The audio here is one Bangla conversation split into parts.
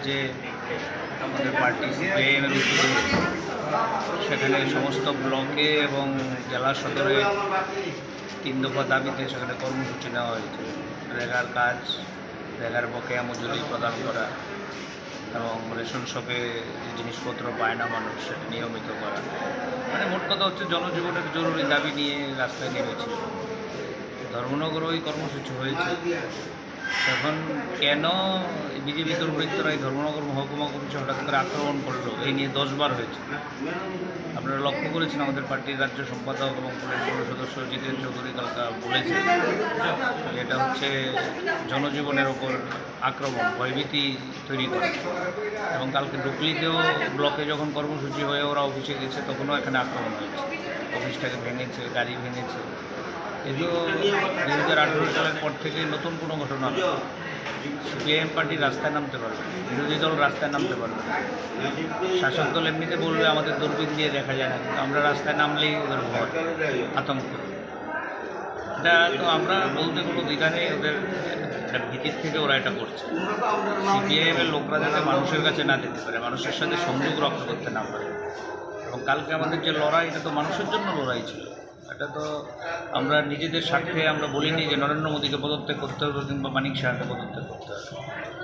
যে আমাদের পার্টি সিপিআইএমের উদ্যোগে সেখানে সমস্ত ব্লকে এবং জেলা সদরে 3 দফা দাবিতে সেখানে কর্মসূচি নেওয়া হয়েছে। রেগার কাজ, রেগার বকেয়া মজুরি প্রদান করা এবং রেশন শপে যে জিনিসপত্র পায় না মানুষ সেটা নিয়মিত করা, মানে মোট কথা হচ্ছে জনজীবনের জরুরি দাবি নিয়ে রাস্তায় নেমেছিল। ধর্মনগর ওই কর্মসূচি হয়েছে। এখন কেন বিজেপি দুর্বৃত্তরা এই ধর্মনগর মহকুমা কমিটি হঠাৎ করে আক্রমণ করলো, এই নিয়ে 10 বার হয়েছে। আপনারা লক্ষ্য করেছেন আমাদের পার্টির রাজ্য সম্পাদক এবং পুলিশ সদস্য জিতেন চৌধুরী কালকা বলেছেন এটা হচ্ছে জনজীবনের ওপর আক্রমণ, ভয়ভীতি তৈরি করে। এবং কালকে ডুকলিতেও ব্লকে যখন কর্মসূচি হয়ে ওরা অফিসে গেছে তখনও এখানে আক্রমণ হয়েছে, অফিসটাকে ভেঙেছে, গাড়ি ভেঙেছে। এগুলো 2018 সালের পর থেকে নতুন কোনো ঘটনা নয়। সিপিআইএম পার্টি রাস্তায় নামতে পারবে, বিরোধী দল রাস্তায় নামতে পারবে। শাসক দল এমনিতে বলবে আমাদের দূরবীন দিয়ে দেখা যায় না, কিন্তু আমরা রাস্তায় নামলেই ওদের ভয়, আতঙ্ক। এটা তো আমরা বলতে কোনো দ্বিধা নেই, ওদের একটা ভীতির থেকে ওরা এটা করছে। সিপিআইএমের লোকরা যাতে মানুষের কাছে না যেতে পারে, মানুষের সাথে সংযোগ রক্ষা করতে না পারে। এবং কালকে আমাদের যে লড়াই, এটা তো মানুষের জন্য লড়াই ছিল। এটা তো আমরা নিজেদের স্বার্থে আমরা বলিনি যে নরেন্দ্র মোদীকে পদত্যাগ করতে হবে কিংবা মানিক সাহাকে পদত্যাগ করতে হবে।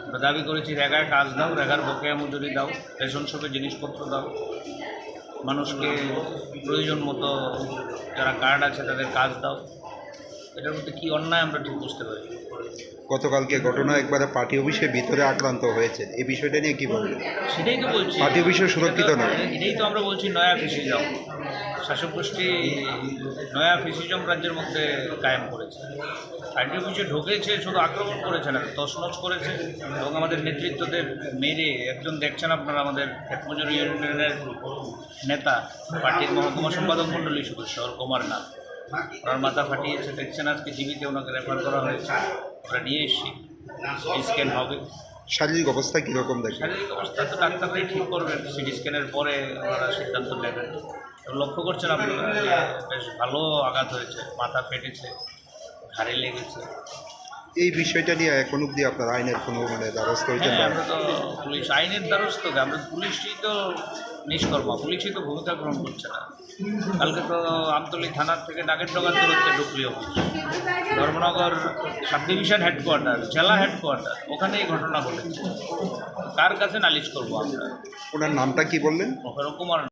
আমরা দাবি করেছি রেগায় কাজ দাও, রেগার বকেয়া মজুরি দাও, রেশন শপে জিনিসপত্র দাও, মানুষকে প্রয়োজন মতো যারা কার্ড আছে তাদের কাজ দাও। এটার মধ্যে কী অন্যায় আমরা ঠিক বুঝতে পারি। গতকালকে ঘটনা একবারে পার্টি অফিসের ভিতরে আক্রান্ত হয়েছে, এই বিষয়টা নিয়ে কী বলবেন? সেটাই তো বলছি, পার্টি অফিসে সুরক্ষিত নয়। এটাই তো আমরা বলছি নয়া ফেসিজম। শাসক গোষ্ঠী নয়া ফেসিজম রাজ্যের মধ্যে কায়েম করেছে। পার্টি অফিসে ঢুকেছে, শুধু আক্রমণ করেছে না, তছনছ করেছে। এবং আমাদের নেতৃত্বদের মেরে, একজন দেখছেন আপনারা আমাদের হেতমজুরি ইউনিয়নের নেতা, পার্টির মহকুমা সম্পাদক মণ্ডলীর সদস্য কুমার নাথ, ওনার মাথা ফাটিয়েছে, দেখছেন আজকে জীবিতে ওনাকে রেফার করা হয়েছে। আমরা নিয়ে এসেছি, সিটি স্ক্যান হবে। শারীরিক অবস্থা কীরকম দেখেন? শারীরিক অবস্থা তো ডাক্তাররাই ঠিক করবেন, সিটি স্ক্যানের পরে ওনারা সিদ্ধান্ত নেবেন। লক্ষ্য করছেন আপনারা যে বেশ ভালো আঘাত হয়েছে, মাথা ফেটেছে, ঘাড়ে লেগেছে। এই বিষয়টা নিয়ে এখন অবধি আপনার আইনের কোনো দ্বারস্থ হয়েছেন? হ্যাঁ, আমরা তো পুলিশ আইনের দ্বারস্থ, আমরা পুলিশই তো নিষ্কর্মা, পুলিশই তো ভূমিকা গ্রহণ করছে না। কালকে তো আমতলী থানার থেকে নাগেরডোগার দূরত্বে ডুকলি office, Dharmanagar sub division headquarter, জেলা হেডকোয়ার্টার, ওখানে এই ঘটনা ঘটেছে। কার কাছে নালিশ করবো আমরা? ওনার নামটা কি বললেন? প্রফেসর কুমার।